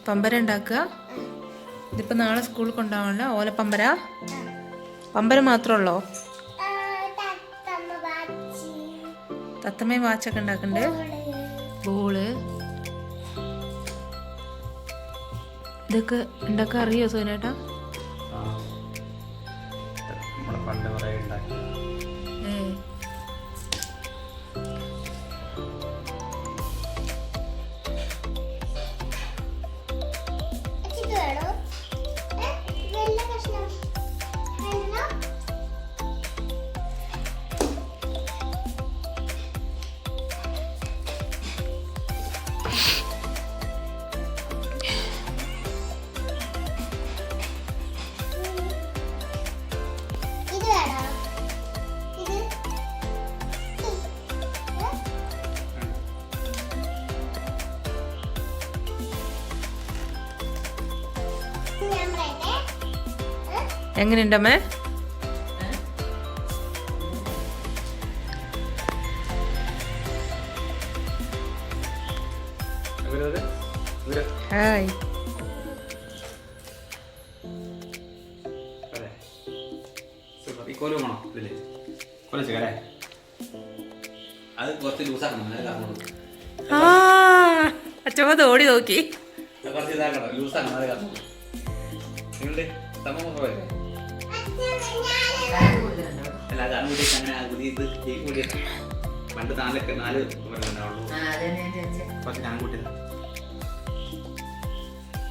പമ്പര ഉണ്ടാക്കുക. ഇതിപ്പോ നാളെ സ്കൂളിൽ കൊണ്ടുപോകണല്ലോ. ഓലപ്പമ്പര പമ്പര മാത്രമല്ലോ? തത്തമ്മയും വാച്ചൊക്കെ ഉണ്ടാക്കണ്ട്. ബോള് ഇതൊക്കെ ഉണ്ടാക്കാൻ അറിയോ സോനേട്ടാ? എങ്ങനെയുണ്ടമ്മേ? ഹായ്. അച്ഛമ്മ തോടി നോക്കി.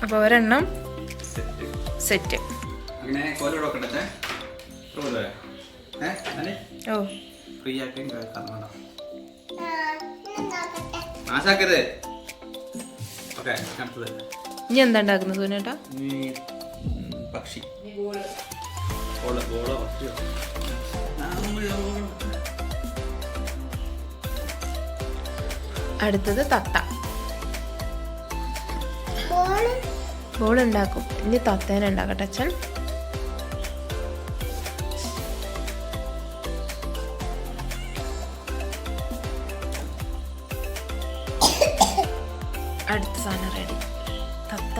അപ്പൊ ഒരെണ്ണം സെറ്റ്. ഓ ഇനി എന്താ ഉണ്ടാക്കുന്നത് സോനേട്ടാ? പക്ഷി അടുത്തത് തത്ത. ബോൾ ഉണ്ടാക്കും. ഇനി തത്തേനെ ഉണ്ടാക്കട്ടെ അച്ഛൻ. അടുത്ത സാധനം റെഡി. തത്ത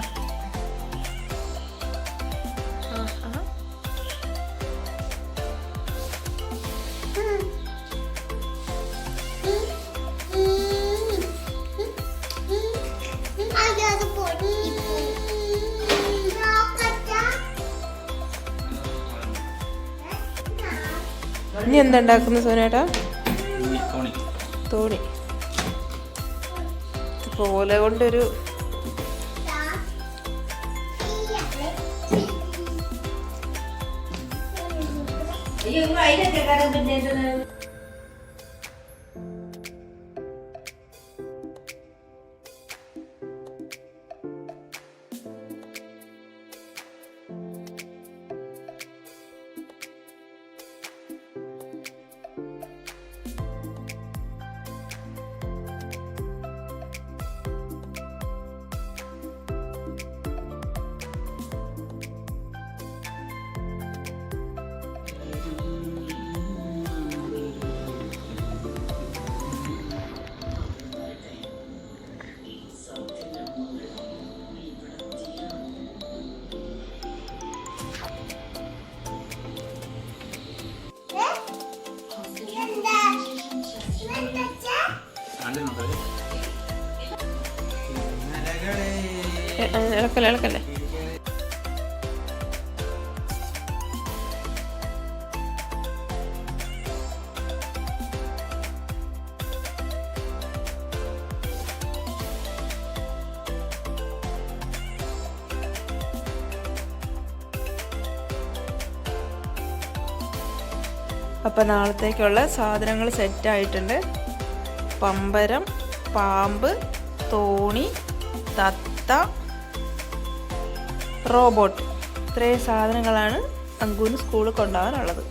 ഇനി എന്താ ഉണ്ടാക്കുന്നു സോനേട്ടാ? തോണി. പോലെ കൊണ്ടൊരു ഇളക്കല്ലേ. അപ്പം നാളത്തേക്കുള്ള സാധനങ്ങൾ സെറ്റായിട്ടുണ്ട്. പമ്പരം, പാമ്പ്, തോണി, തത്ത, റോബോട്ട്. ഇത്രയും സാധനങ്ങളാണ് അങ്കുവിന് സ്കൂളിൽ കൊണ്ടുപോകാനുള്ളത്.